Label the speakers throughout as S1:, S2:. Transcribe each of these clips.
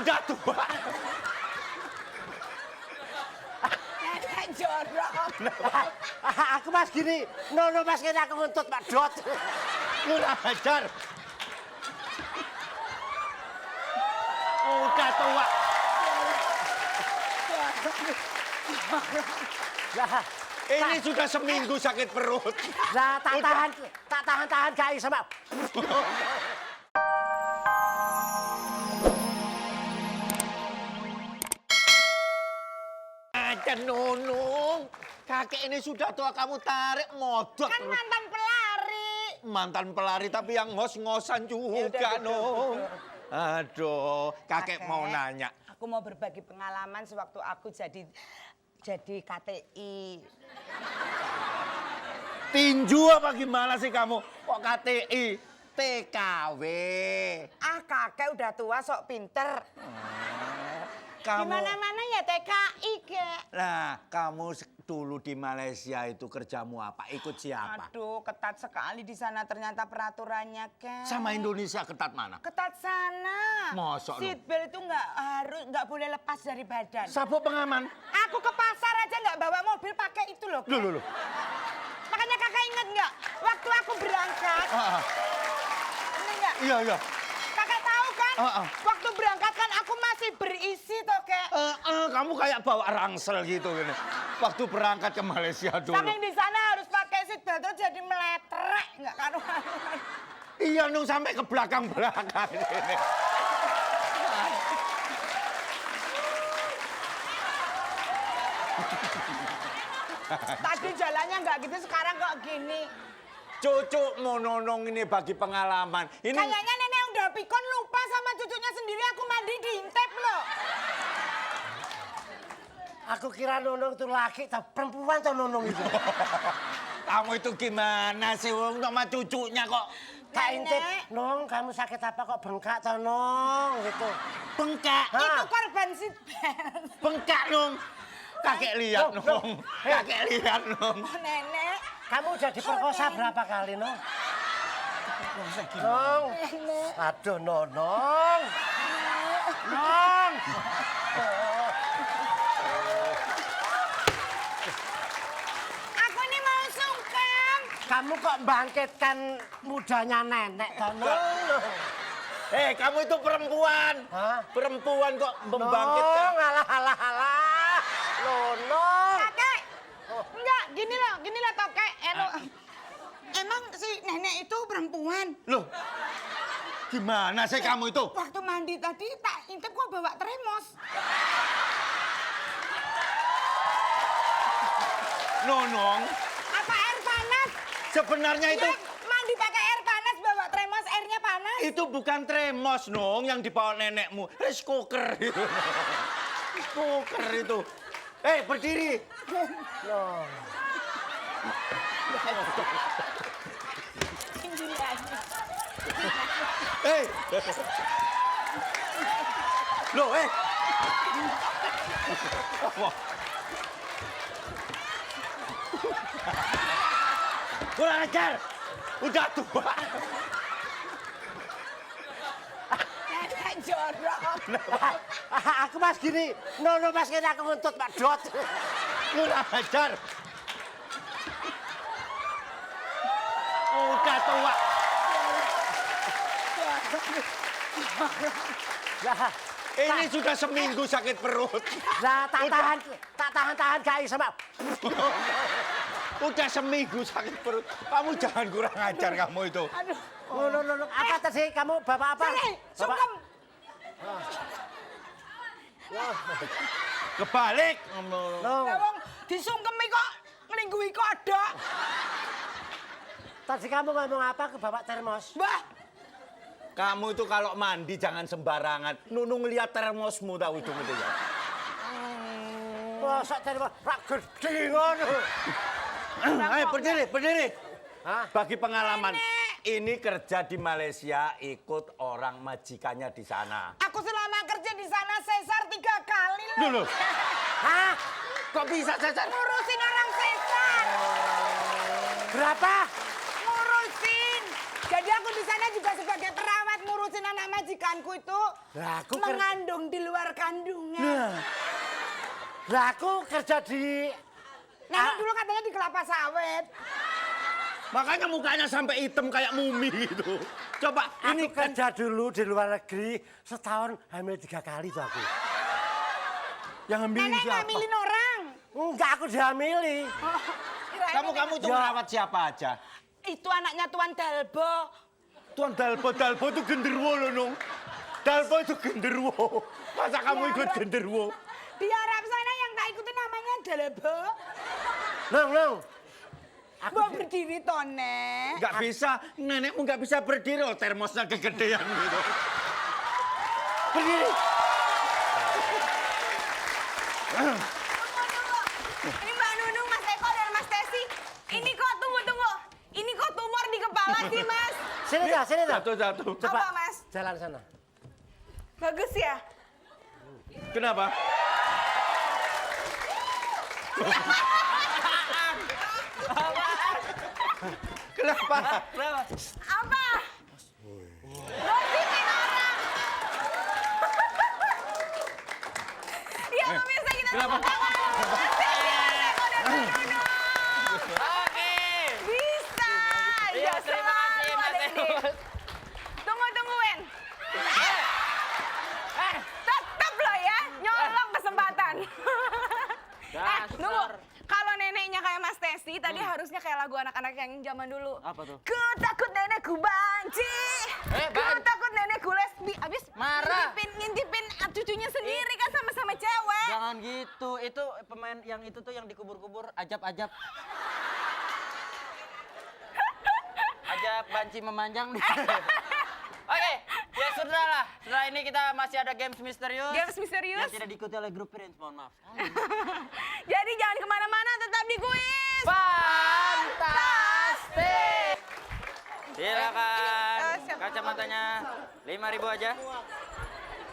S1: udah tua.
S2: Nenek jorok.
S3: Aku mas gini, nono mas kena aku nguntut Pak Dot.
S1: Kurang ajar. Udah tua.
S3: Lah,
S1: Ini sudah seminggu sakit perut.
S3: lah tak tahan gak iso Pak.
S1: Aja Nunung. Kakek ini sudah tua, kamu tarik modok.
S2: Kan mantan pelari.
S1: Mantan pelari tapi yang ngos-ngosan juga, Nung. Aduh, kakek mau nanya.
S2: Aku mau berbagi pengalaman sewaktu aku jadi KTI.
S1: Tinju apa gimana sih kamu? Kok KTI? TKW.
S2: Ah, kakek udah tua sok pinter.
S1: Kamu...
S2: Gimana-mana ya TKI, Kek.
S1: Nah, kamu dulu di Malaysia itu kerjamu apa? Ikut siapa?
S2: Aduh, ketat sekali di sana ternyata peraturannya, Kek.
S1: Sama Indonesia ketat mana?
S2: Ketat sana.
S1: Masa lu?
S2: Seatbelt itu nggak boleh lepas dari badan.
S1: Sabuk pengaman.
S2: Aku ke pasar aja nggak bawa mobil pakai itu loh. Kek.
S1: Loh.
S2: Makanya kakak inget nggak? Waktu aku berangkat. Ini nggak?
S1: Iya.
S2: Kakak tahu kan? Waktu berangkat kan aku masih berisi toh, Kek.
S1: Kamu kayak bawa rangsel gitu gini. Waktu berangkat ke Malaysia dulu.
S2: Saking di sana harus pakai seatbelt terus jadi meletrek nggak karuan.
S1: Iya, Nung, sampai ke belakang-belakang ini.
S2: Tadi jalannya nggak gitu, sekarang kok gini.
S1: Cucu mau Nunung ini bagi pengalaman. Ini
S2: Kayaknya nenek udah pikun lupa sama cucunya sendiri, aku mandi diintip loh.
S3: Aku kira nunung itu laki, tapi perempuan tuh nunung itu.
S1: kamu itu gimana sih, Wong, sama cucunya kok?
S3: Tak
S2: Nenek.
S3: intip, Nung, kamu sakit apa kok bengkak toh, Nung, gitu.
S1: Bengkak.
S2: Itu korban seatbelt.
S1: Bengkak, Nung. Kakek lihat, Nung. Kakek lihat, Nung.
S2: Oh, nenek.
S3: Kamu udah diperkosa berapa kali, Nung? Nung.
S2: Nenek.
S3: Aduh, Nonong. Nong.
S2: Aku ini mau sungkem.
S3: Kamu kok bangkitkan mudanya nenek, toh, Nung?
S1: Kamu itu perempuan.
S3: Hah?
S1: Perempuan kok membangkitkan.
S3: Nong, alah. Nonong.
S2: Kakek. Enggak, gini loh toh, Kek. Emang si nenek itu perempuan?
S1: Loh, gimana sih kamu itu?
S2: Waktu mandi tadi tak intip kok bawa termos.
S1: Nonong,
S2: Apa air panas?
S1: sebenarnya itu...
S2: Ya, mandi pakai air panas bawa termos, airnya panas.
S1: Itu bukan tremos, Nong, yang dibawa nenekmu. Rice cooker itu. Rice cooker itu. Berdiri.
S3: Nong.
S2: Sendiri aja.
S1: Loh, kurang ajar. Udah tua.
S2: Nenek jorok.
S3: Aku mas gini, nono mas kena aku nguntut Pak Dot.
S1: Kurang ajar. Udah tua.
S3: Lah,
S1: Ini sudah seminggu sakit perut.
S3: lah tak tahan gak iso Pak.
S1: Udah seminggu sakit perut. Kamu jangan kurang ajar kamu itu.
S2: Aduh.
S3: Nung, apa tadi kamu bapak apa?
S2: Sini,
S3: Bapak.
S2: sungkem.
S1: Kebalik.
S3: Nung,
S2: Ya wong disungkemi kok nglingguhi kodok.
S3: tadi kamu ngomong apa ke bapak termos?
S2: Mbah,
S1: Kamu itu kalau mandi jangan sembarangan. Nunung lihat termosmu tahu ujung itu ya.
S3: Masa termos rak gede ngono.
S1: Berdiri.
S3: Hah?
S1: Bagi pengalaman.
S2: Nenek.
S1: Ini kerja di Malaysia, ikut orang majikannya di sana.
S2: aku selama kerja di sana sesar 3 kali loh.
S1: Dulu.
S3: Hah?
S1: Kok bisa cacar?
S2: Ngurusin orang sesar.
S3: Berapa?
S2: Ngurusin. Jadi aku di sana juga sebagai perawat ngurusin ngurusin anak majikanku itu
S3: Lah, aku
S2: mengandung di luar kandungan.
S3: Nah. Lah aku kerja di
S2: Nenek dulu katanya di kelapa sawit.
S1: Makanya mukanya sampai hitam kayak mumi gitu. Coba
S3: ini
S1: ini kan
S3: kerja dulu di luar negeri setahun hamil 3 kali tuh aku.
S1: yang ngambilin
S2: Nenek
S1: siapa?
S2: ngambilin orang.
S3: Enggak, aku dihamili.
S2: Kirain
S1: Kamu itu
S3: Ya.
S1: merawat siapa aja?
S2: itu anaknya Tuan Dalbo.
S1: Tuan Dalbo itu genderwo loh Nung. Dalbo itu genderwo. Masa kamu ikut genderwo?
S2: Di Arab sana yang tak ikutin namanya Dalbo.
S3: Nong.
S2: Mau berdiri toh, Nek.
S1: Nggak bisa, nenekmu nggak bisa berdiri, oh termosnya kegedean gitu.
S3: Berdiri.
S4: Ini Mbak Nunung, Mas Eko, dan Mas Tesi. Ini kok, tunggu. Ini kok tumor di kepala sih, Mas?
S3: Sini dah.
S1: Jatuh.
S3: Coba
S4: Apa, Mas?
S3: jalan sana.
S4: Bagus ya?
S1: Kenapa? Kenapa?
S4: Apa? Gosipin orang. Ya, pemirsa kita
S1: Kenapa?
S4: tepuk tangan. Mas Tesi, Mas Eko, dan Mbak Nunung.
S5: Oke.
S4: Bisa.
S5: Iya, terima kasih,
S4: selalu
S5: Mas
S4: ada
S5: Eko.
S4: ini. Tunggu, Wen. Tetep loh ya, nyolong kesempatan. Nunggu. Kalau neneknya kayak Mas Tesi, tadi harusnya kayak lagu anak-anak yang zaman dulu.
S5: Apa tuh?
S4: Ku takut nenekku banci. Ku
S5: Ban.
S4: takut nenekku lesbi. Abis
S5: Marah.
S4: ngintipin cucunya sendiri kan sama-sama cewek.
S5: Jangan gitu. Itu pemain yang itu tuh yang dikubur-kubur ajab-ajab. Ajab banci memanjang nih. Oke, ya sudah lah. Setelah ini kita masih ada games misterius.
S4: Games misterius.
S5: Yang tidak diikuti oleh grup Prince, mohon maaf.
S4: Jadi jangan kemana-mana, tetap di kuis.
S5: Fantastik. Silakan.
S4: siap.
S5: Kacamatanya 5.000 aja.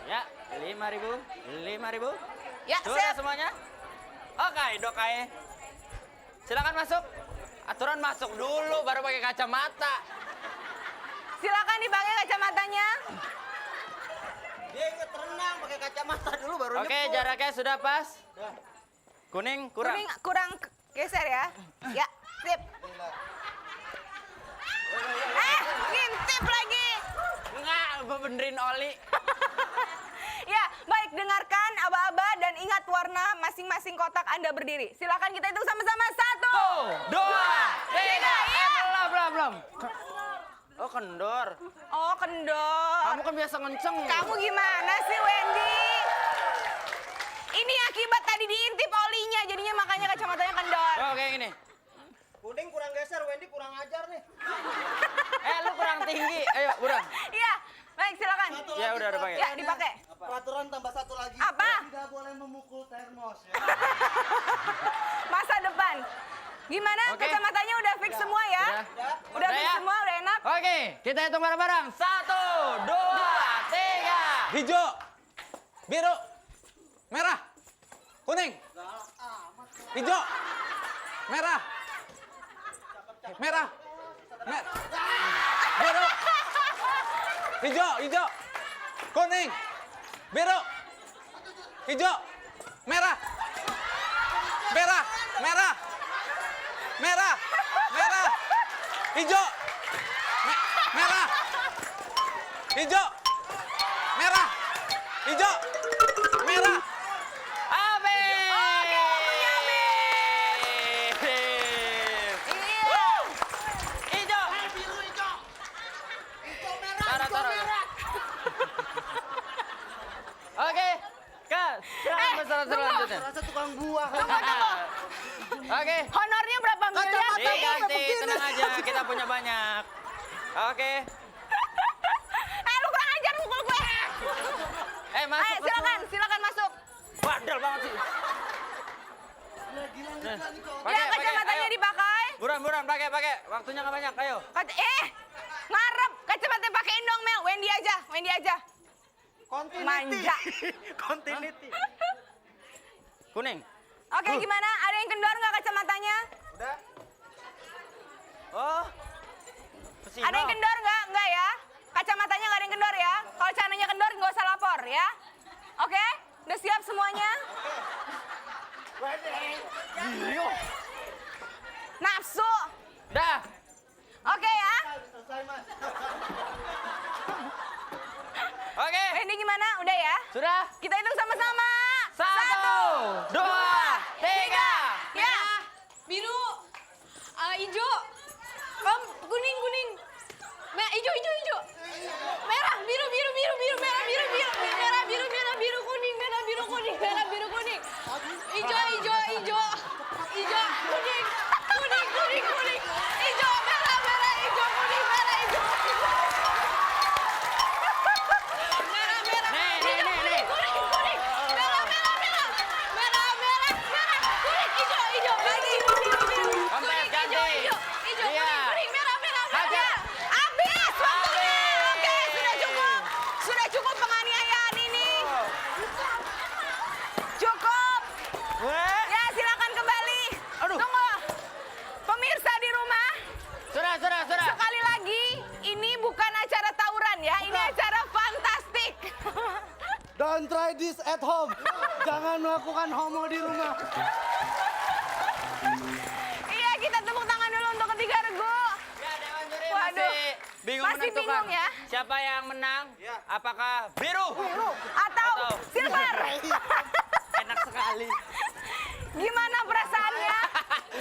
S5: Ya, 5.000. 5.000.
S4: Ya,
S5: Sudah
S4: siap.
S5: semuanya? Oke, dokai. Silakan masuk. Aturan masuk dulu baru pakai kacamata.
S4: Silakan dipakai kacamatanya.
S5: Dia inget renang pakai kacamata dulu baru Oke, jaraknya sudah pas. Kuning kurang.
S4: Kuning kurang geser ya. Ya, sip. Ngintip lagi.
S5: Enggak, benerin oli.
S4: Ya, baik, dengarkan aba-aba dan ingat warna masing-masing kotak Anda berdiri. Silakan kita hitung sama-sama. 1,
S5: 2, 3.
S4: Iya.
S5: Belum. Oh, kendor.
S4: Oh, kendor.
S5: Kamu kan biasa ngenceng.
S4: Kamu gimana sih, Wendy? Ini akibat tadi diintip olinya, jadinya makanya kacamatanya kendor.
S5: Oh, kayak gini.
S3: Kuning kurang geser, Wendy kurang ajar nih.
S5: Lu kurang tinggi. Ayo, Burang.
S4: Iya, baik, silakan.
S5: Ya udah pakai.
S4: Ya, dipakai.
S6: Peraturan tambah satu lagi.
S4: Apa?
S6: Tidak boleh memukul termos. Ya.
S4: Masa depan. Gimana?
S5: Oke.
S4: Kacamatanya udah fix semua ya? Udah fix
S5: ya?
S4: semua, udah enak?
S5: Oke, kita hitung bareng-bareng. 1, 2, 3.
S7: Hijau, biru, merah, kuning, hijau, merah, biru, hijau, kuning, biru, hijau, merah, hijau, merah.
S5: Abe.
S4: Oke, waktunya Iya.
S5: Hijau. Taruh. Oke, ke pesanan selanjutnya.
S6: Rasa tukang buah.
S5: Oke,
S4: Honornya berapa miliar?
S5: diganti, tenang aja, kita punya banyak. Oke,
S4: Lu kurang ajar mukul gue.
S5: masuk.
S4: Ayo, silakan masuk.
S5: Bandel banget sih.
S4: Ya, kacamatanya
S5: ayo.
S4: dipakai.
S5: Buruan, pakai. Waktunya nggak banyak, ayo.
S4: Ngarep. Kacamatanya pakein dong, Mel. Wendy aja. Manja.
S5: Continuity. Kuning.
S4: Oke, gimana? Ada yang kendor nggak kacamatanya?
S5: Oh.
S4: Ada yang kendor nggak? Nggak ya? Kacamatanya nggak ada yang kendor ya. Kalau celananya kendor nggak usah lapor ya. Oke? Udah siap semuanya? Nafsu.
S5: Dah.
S4: Oke ya.
S6: Selesai, Mas.
S5: Oke.
S4: Wendy gimana? Udah ya?
S5: Sudah.
S4: Kita hitung sama-sama.
S5: 1, 2, 3.
S4: Ya.
S8: Biru, hijau, kuning, hijau, merah, biru, merah, biru, kuning, hijau, kuning, hijau, merah, hijau, kuning, merah, hijau.
S5: Nih.
S8: Kuning, merah, kuning, hijau, lagi, biru,
S5: Kompet ganti.
S8: hijau,
S5: Iya.
S8: kuning, merah,
S5: Hajar.
S4: Habis waktunya. Oke, sudah cukup. Sudah cukup penganiayaan ini. Cukup. Ya, silakan kembali. Tunggu. Pemirsa di rumah,
S5: Sudah.
S4: sekali lagi, ini bukan acara tawuran ya, ini acara fantastik.
S6: Don't try this at home. Jangan melakukan homo di rumah.
S4: Iya, kita tepuk tangan dulu untuk ketiga regu.
S5: Ya, Dewan Juri
S4: Waduh.
S5: masih bingung
S4: Masih
S5: menentukan
S4: bingung ya?
S5: siapa yang menang. Apakah biru?
S4: Atau silver.
S5: Enak sekali.
S4: Gimana perasaannya?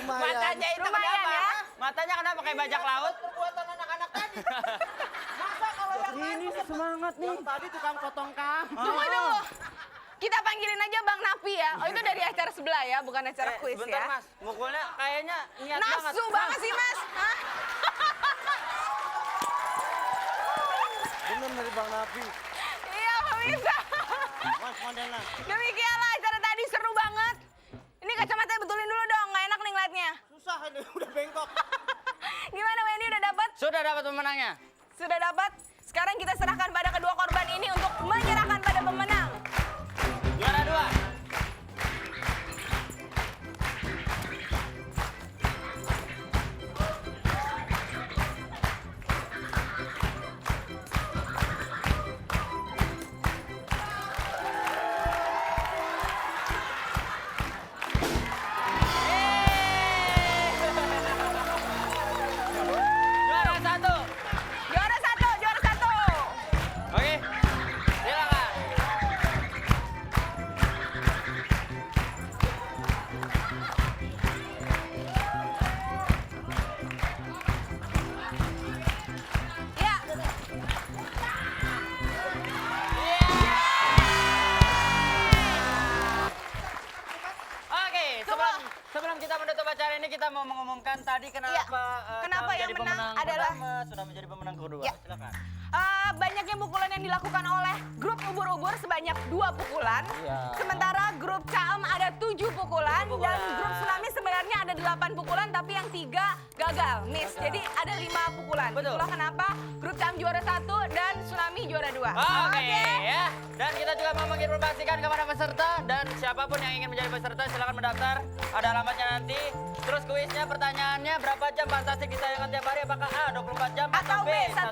S5: Matanya itu
S4: Lumayan
S5: kenapa?
S4: ya?
S5: Matanya kenapa kayak bajak laut?
S6: Perbuatan anak-anak tadi.
S3: Ini semangat nih.
S6: Yang tadi tukang potong kambing.
S4: Tunggu dulu. Kita panggilin aja Bang Napi ya. Oh itu dari acara sebelah ya, bukan acara kuis
S5: Sebentar
S4: ya.
S5: Mas, mukulnya kayaknya niat
S4: Nafsu banget sih Mas. Hah?
S6: Bener dari Bang Nabi.
S4: Iya pemirsa.
S6: Mas Mandela.
S4: Demikianlah acara tadi seru banget. Ini kacamatanya betulin dulu dong, nggak enak nih ngeliatnya.
S6: Susah ini udah bengkok.
S4: Gimana Wendy udah dapat?
S5: Sudah dapat pemenangnya.
S4: Sudah dapat? Sekarang kita serahkan pada kedua korban ini untuk menyerahkan pada pemenang.
S5: Juara 2. Juara 1.
S4: Juara satu.
S5: Oke. Silakan.
S4: Ya.
S5: Oke, sebelum kita menutup acara ini kita mau mengumumkan tadi kenapa
S4: Iya. Kenapa yang
S5: menjadi
S4: menang
S5: pemenang
S4: adalah-
S5: pertama, sudah menjadi pemenang kedua.
S4: Ya.
S5: Silakan.
S4: Banyaknya pukulan yang dilakukan oleh grup ubur-ubur sebanyak 2 pukulan.
S5: Iya.
S4: Sementara grup Caem ada 7 pukulan.
S5: pukulan.
S4: Dan grup Tsunami sebenarnya ada 8 pukulan tapi yang 3 gagal, miss. Jadi ada 5 pukulan.
S5: Betul.
S4: Itulah kenapa grup Caem juara 1 dan Tsunami juara 2.
S5: Oke ya. Dan kita juga mau menginformasikan kepada peserta dan siapapun yang ingin menjadi peserta silakan mendaftar. Ada alamatnya nanti. Terus kuisnya pertanyaannya berapa jam fantastik ditayangkan tiap hari? Apakah A 24 jam
S4: Atau B 1